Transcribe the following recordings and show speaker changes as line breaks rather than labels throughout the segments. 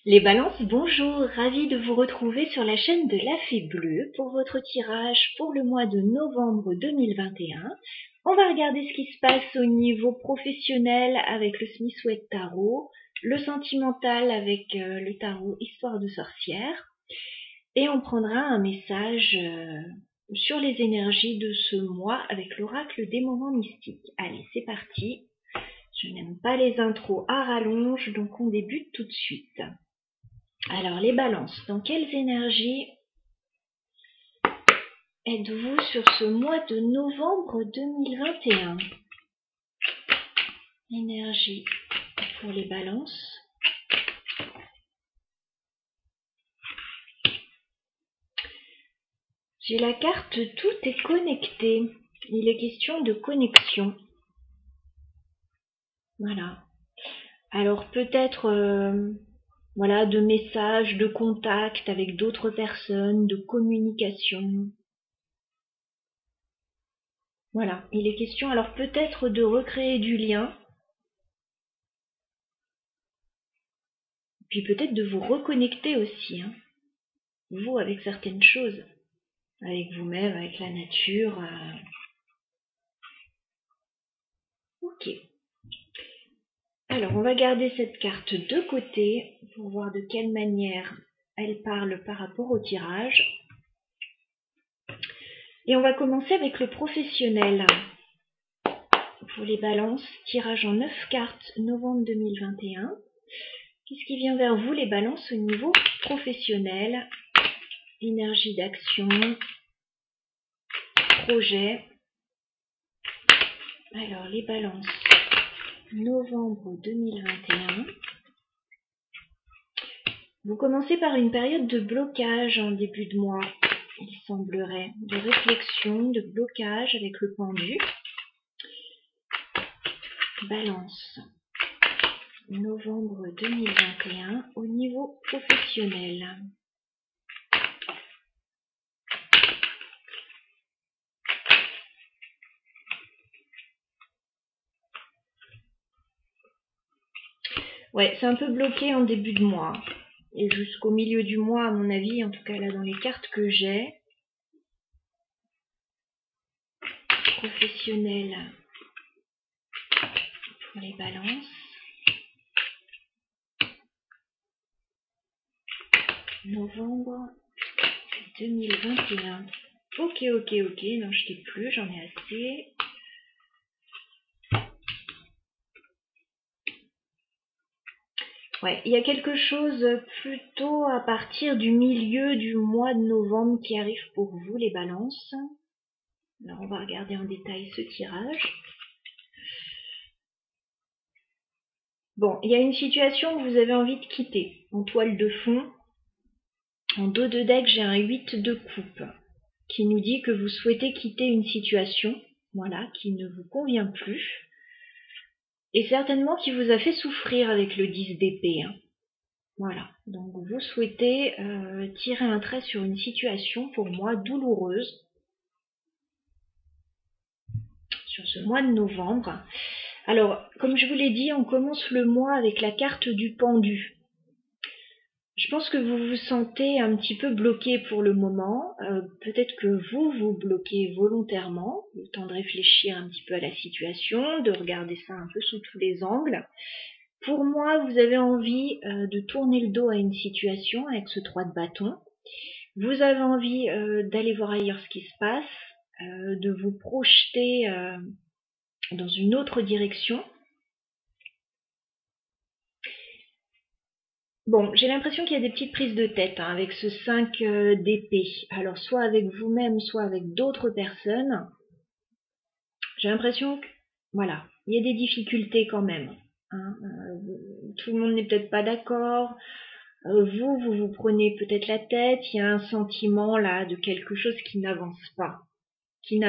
Les balances, bonjour, ravie de vous retrouver sur la chaîne de la Fée Bleue pour votre tirage pour le mois de novembre 2021. On va regarder ce qui se passe au niveau professionnel avec le Smith-Waite Tarot, le sentimental avec le tarot Histoire de sorcière, et on prendra un message sur les énergies de ce mois avec l'oracle des moments mystiques. Allez, c'est parti. Je n'aime pas les intros à rallonge, donc on débute tout de suite. Alors, les balances, dans quelles énergies êtes-vous sur ce mois de novembre 2021? Énergie pour les balances. J'ai la carte Tout est connecté. Il est question de connexion. Voilà. Alors, peut-être... voilà, de messages, de contacts avec d'autres personnes, de communication. Voilà, il est question alors peut-être de recréer du lien, puis peut-être de vous reconnecter aussi, hein, vous avec certaines choses, avec vous-même, avec la nature. Ok. Alors, on va garder cette carte de côté pour voir de quelle manière elle parle par rapport au tirage. Et on va commencer avec le professionnel. Pour les balances, tirage en 9 cartes, novembre 2021. Qu'est-ce qui vient vers vous, les balances, au niveau professionnel? Énergie d'action, projet. Alors, les balances, novembre 2021. Vous commencez par une période de blocage en début de mois, il semblerait, de réflexion, de blocage avec le pendu. Balance, novembre 2021, au niveau professionnel. Ouais, c'est un peu bloqué en début de mois. Et jusqu'au milieu du mois, à mon avis, en tout cas là dans les cartes que j'ai. Professionnel pour les balances. Novembre 2021. Ok, n'en jetez plus, j'en ai assez. Ouais, il y a quelque chose plutôt à partir du milieu du mois de novembre qui arrive pour vous, les balances. Alors, on va regarder en détail ce tirage. Bon, il y a une situation que vous avez envie de quitter. En toile de fond, en dos de deck, j'ai un 8 de coupe qui nous dit que vous souhaitez quitter une situation, voilà, qui ne vous convient plus. Et certainement qui vous a fait souffrir avec le 10 d'épée. Hein. Voilà, donc vous souhaitez tirer un trait sur une situation, pour moi, douloureuse, sur ce mois de novembre. Alors, comme je vous l'ai dit, on commence le mois avec la carte du pendu. Je pense que vous vous sentez un petit peu bloqué pour le moment. Peut-être que vous vous bloquez volontairement, le temps de réfléchir un petit peu à la situation, de regarder ça un peu sous tous les angles. Pour moi, vous avez envie de tourner le dos à une situation avec ce 3 de bâton. Vous avez envie d'aller voir ailleurs ce qui se passe, de vous projeter dans une autre direction. Bon, j'ai l'impression qu'il y a des petites prises de tête hein, avec ce 5 d'épée. Alors, soit avec vous-même, soit avec d'autres personnes. J'ai l'impression que, voilà, il y a des difficultés quand même. Hein. Tout le monde n'est peut-être pas d'accord. Vous prenez peut-être la tête. Il y a un sentiment là de quelque chose qui n'avance pas. Qui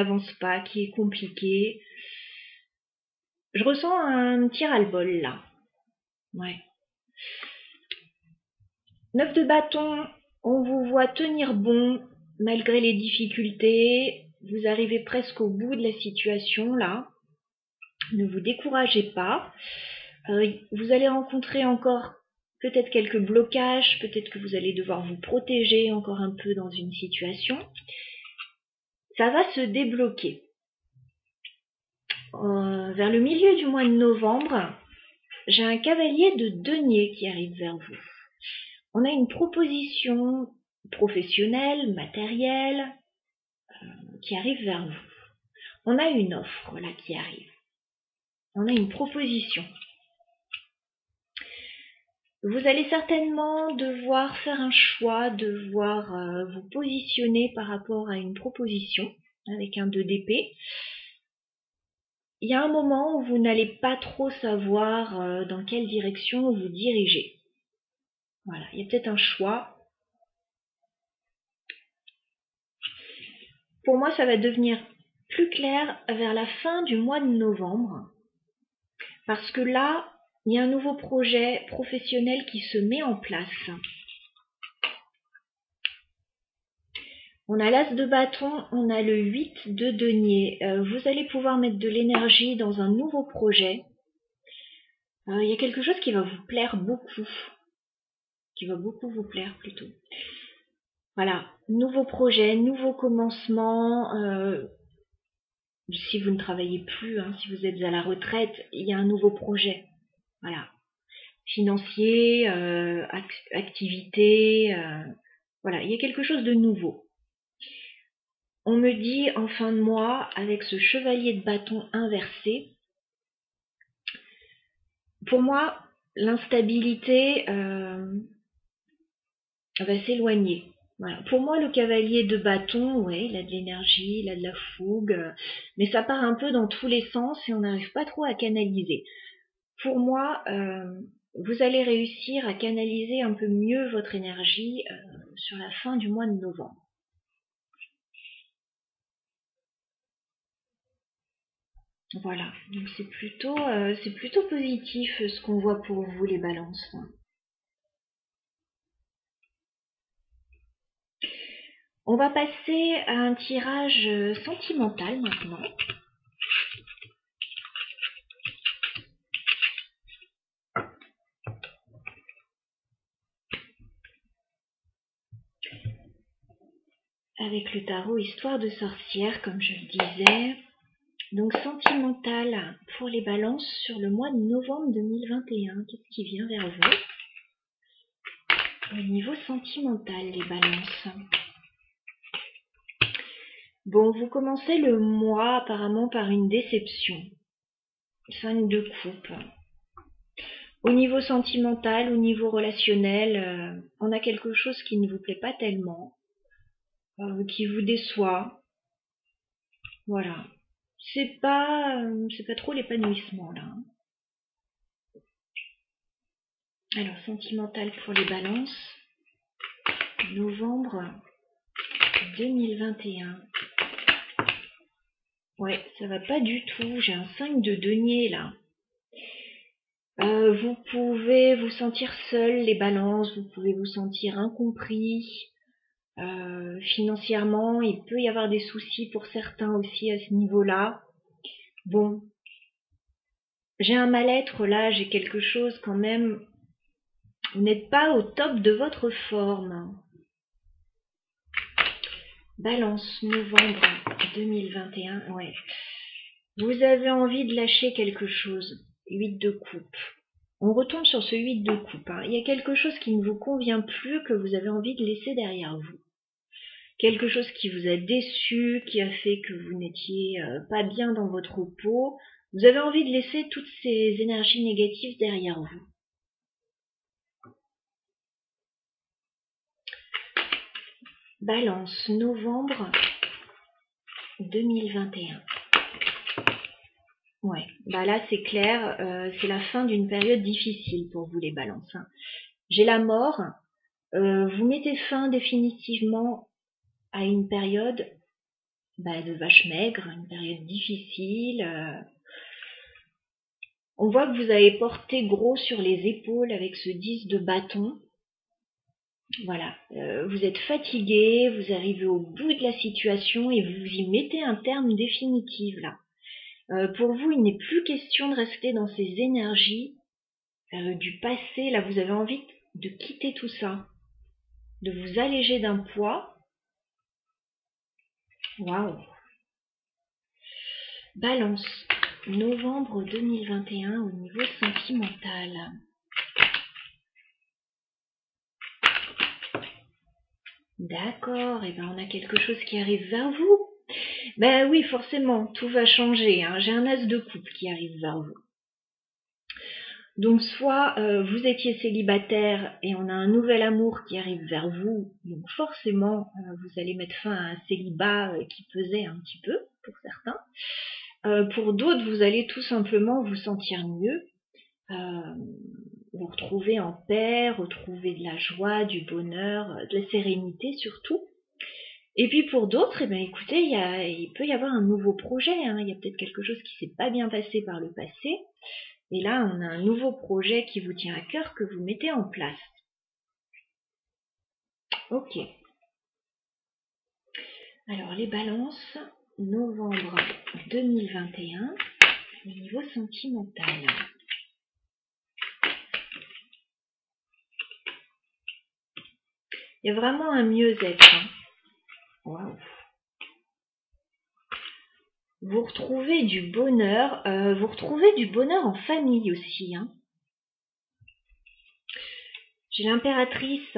est compliqué. Je ressens un petit ras-le-bol là. Ouais. 9 de bâton, on vous voit tenir bon malgré les difficultés. Vous arrivez presque au bout de la situation là. Ne vous découragez pas. Vous allez rencontrer encore peut-être quelques blocages, peut-être que vous allez devoir vous protéger encore un peu dans une situation. Ça va se débloquer. Vers le milieu du mois de novembre, j'ai un cavalier de denier qui arrive vers vous. On a une proposition professionnelle, matérielle, qui arrive vers vous. On a une offre là qui arrive. On a une proposition. Vous allez certainement devoir faire un choix, devoir vous positionner par rapport à une proposition avec un 2 d'épée. Il y a un moment où vous n'allez pas trop savoir dans quelle direction vous dirigez. Voilà, il y a peut-être un choix. Pour moi, ça va devenir plus clair vers la fin du mois de novembre. Parce que là, il y a un nouveau projet professionnel qui se met en place. On a l'as de bâton, on a le 8 de denier. Vous allez pouvoir mettre de l'énergie dans un nouveau projet. Il y a quelque chose qui va vous plaire beaucoup. Qui va beaucoup vous plaire plutôt. Voilà, nouveau projet, nouveau commencement. Si vous ne travaillez plus, hein, si vous êtes à la retraite, il y a un nouveau projet. Voilà. Financier, activité, voilà, il y a quelque chose de nouveau. On me dit en fin de mois, avec ce chevalier de bâton inversé, pour moi, l'instabilité va s'éloigner. Voilà. Pour moi, le cavalier de bâton, ouais, il a de l'énergie, il a de la fougue, mais ça part un peu dans tous les sens et on n'arrive pas trop à canaliser. Pour moi, vous allez réussir à canaliser un peu mieux votre énergie sur la fin du mois de novembre. Voilà, donc c'est plutôt positif ce qu'on voit pour vous les balances. On va passer à un tirage sentimental maintenant. Avec le tarot Histoire de sorcière, comme je le disais. Donc sentimental pour les balances sur le mois de novembre 2021. Qu'est-ce qui vient vers vous? Au niveau sentimental, les balances. Bon, vous commencez le mois apparemment par une déception. 5 de coupe. Au niveau sentimental, au niveau relationnel, on a quelque chose qui ne vous plaît pas tellement, qui vous déçoit. Voilà. C'est pas trop l'épanouissement là. Alors, sentimental pour les balances. Novembre 2021. Ouais, ça va pas du tout. J'ai un 5 de denier là. Vous pouvez vous sentir seul, les balances. Vous pouvez vous sentir incompris. Financièrement, il peut y avoir des soucis pour certains aussi à ce niveau-là. Bon, j'ai un mal-être là, j'ai quelque chose quand même. Vous n'êtes pas au top de votre forme. Balance, novembre 2021, ouais. Vous avez envie de lâcher quelque chose. 8 de coupe. On retombe sur ce 8 de coupe. Hein. Il y a quelque chose qui ne vous convient plus, que vous avez envie de laisser derrière vous. Quelque chose qui vous a déçu, qui a fait que vous n'étiez pas bien dans votre peau. Vous avez envie de laisser toutes ces énergies négatives derrière vous. Balance, novembre 2021. Ouais, bah là c'est clair, c'est la fin d'une période difficile pour vous les balances. Hein. J'ai la mort, vous mettez fin définitivement à une période de vache maigre, une période difficile. On voit que vous avez porté gros sur les épaules avec ce 10 de bâton. Voilà, vous êtes fatigué, vous arrivez au bout de la situation et vous y mettez un terme définitif là. Pour vous, il n'est plus question de rester dans ces énergies. du passé. Là, vous avez envie de quitter tout ça, de vous alléger d'un poids. Waouh! Balance, novembre 2021 au niveau sentimental. D'accord, et ben on a quelque chose qui arrive vers vous. Ben oui, forcément, tout va changer, hein. J'ai un as de coupe qui arrive vers vous. Donc soit vous étiez célibataire et on a un nouvel amour qui arrive vers vous, donc forcément vous allez mettre fin à un célibat qui pesait un petit peu pour certains. Pour d'autres, vous allez tout simplement vous sentir mieux, vous retrouver en paix, retrouver de la joie, du bonheur, de la sérénité surtout. Et puis pour d'autres, eh bien, écoutez, il peut y avoir un nouveau projet, hein. Il y a peut-être quelque chose qui s'est pas bien passé par le passé. Et là, on a un nouveau projet qui vous tient à cœur que vous mettez en place. Ok. Alors, les balances, novembre 2021, au niveau sentimental. Il y a vraiment un mieux-être. Hein. Waouh. Vous retrouvez du bonheur. Vous retrouvez du bonheur en famille aussi. Hein. J'ai l'impératrice.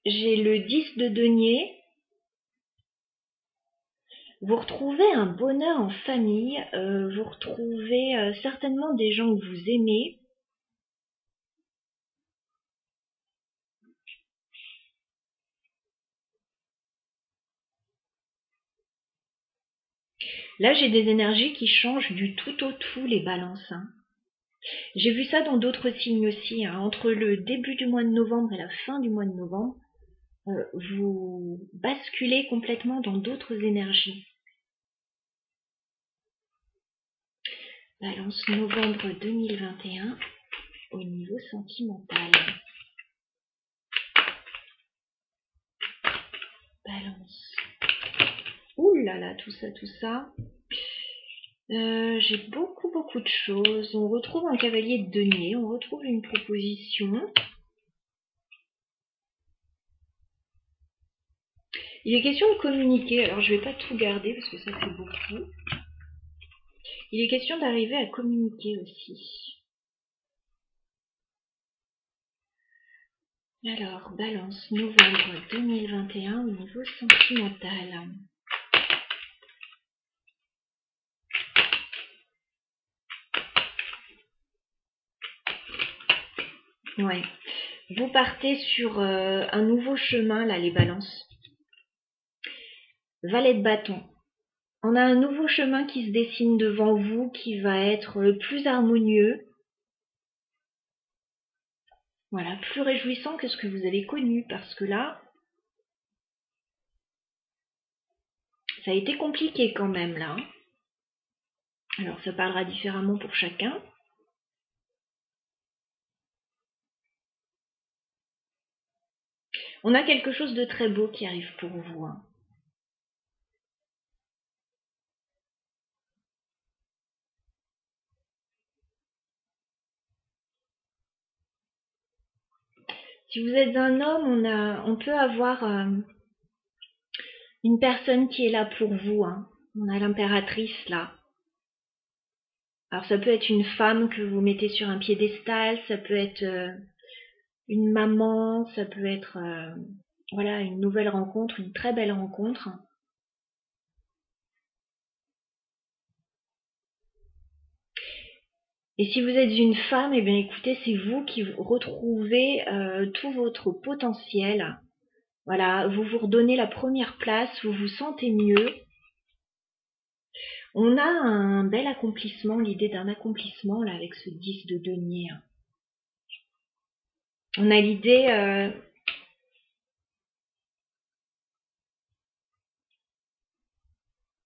J'ai le 10 de denier. Vous retrouvez un bonheur en famille. Vous retrouvez certainement des gens que vous aimez. Là, j'ai des énergies qui changent du tout au tout, les balances. Hein. J'ai vu ça dans d'autres signes aussi. Hein. Entre le début du mois de novembre et la fin du mois de novembre, vous basculez complètement dans d'autres énergies. Balance novembre 2021 au niveau sentimental. Balance. Ouh là là, tout ça, tout ça. J'ai beaucoup de choses. On retrouve un cavalier de denier, on retrouve une proposition. Il est question de communiquer. Alors, je vais pas tout garder parce que ça fait beaucoup. Il est question d'arriver à communiquer aussi. Alors, balance, novembre 2021 au niveau sentimental. Ouais. Vous partez sur un nouveau chemin, là, les balances. Valet de bâton. On a un nouveau chemin qui se dessine devant vous, qui va être plus harmonieux. Voilà, plus réjouissant que ce que vous avez connu, parce que là, ça a été compliqué quand même, là. Alors, ça parlera différemment pour chacun. On a quelque chose de très beau qui arrive pour vous. Hein. Si vous êtes un homme, on peut avoir une personne qui est là pour vous. Hein. On a l'impératrice là. Alors ça peut être une femme que vous mettez sur un piédestal, ça peut être une maman, ça peut être voilà, une nouvelle rencontre, une très belle rencontre. Et si vous êtes une femme, eh bien écoutez, c'est vous qui retrouvez tout votre potentiel. Voilà, vous vous redonnez la première place, vous vous sentez mieux. On a un bel accomplissement, l'idée d'un accomplissement là avec ce 10 de denier. On a l'idée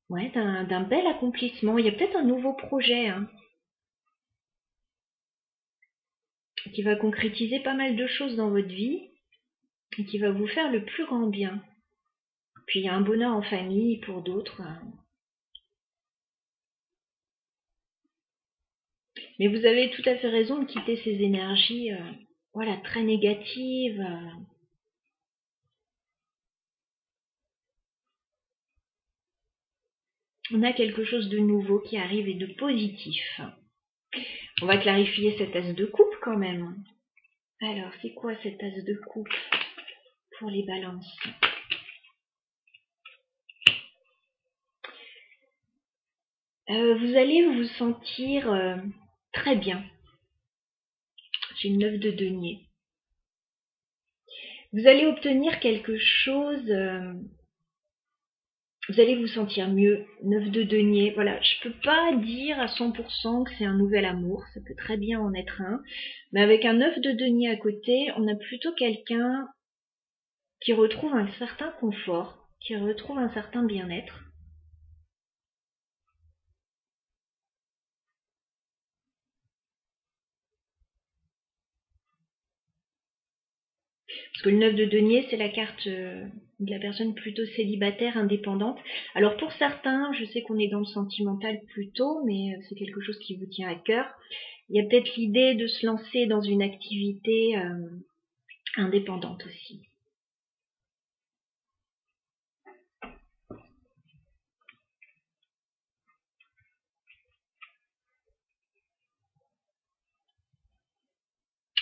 ouais, d'un bel accomplissement. Il y a peut-être un nouveau projet hein, qui va concrétiser pas mal de choses dans votre vie et qui va vous faire le plus grand bien. Puis il y a un bonheur en famille pour d'autres. Mais vous avez tout à fait raison de quitter ces énergies voilà, très négatives. On a quelque chose de nouveau qui arrive et de positif. On va clarifier cet as de coupe quand même. Alors, c'est quoi cet as de coupe pour les balances? Vous allez vous sentir très bien. J'ai une 9 de denier. Vous allez obtenir quelque chose, vous allez vous sentir mieux. 9 de denier, voilà, je peux pas dire à 100% que c'est un nouvel amour, ça peut très bien en être un, mais avec un 9 de denier à côté, on a plutôt quelqu'un qui retrouve un certain confort, qui retrouve un certain bien-être. Parce que le 9 de denier, c'est la carte de la personne plutôt célibataire, indépendante. Alors pour certains, je sais qu'on est dans le sentimental plutôt, mais c'est quelque chose qui vous tient à cœur. Il y a peut-être l'idée de se lancer dans une activité indépendante aussi.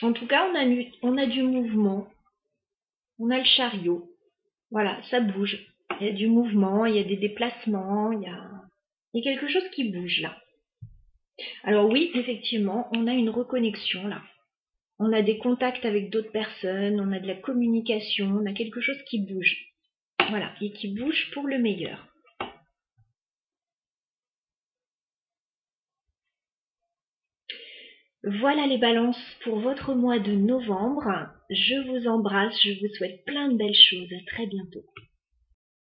En tout cas, on a du mouvement, on a le chariot. Voilà, ça bouge. Il y a du mouvement, il y a des déplacements, il y a quelque chose qui bouge là. Alors oui, effectivement, on a une reconnexion là. On a des contacts avec d'autres personnes, on a de la communication, on a quelque chose qui bouge. Voilà, et qui bouge pour le meilleur. Voilà les balances pour votre mois de novembre. Je vous embrasse, je vous souhaite plein de belles choses. À très bientôt.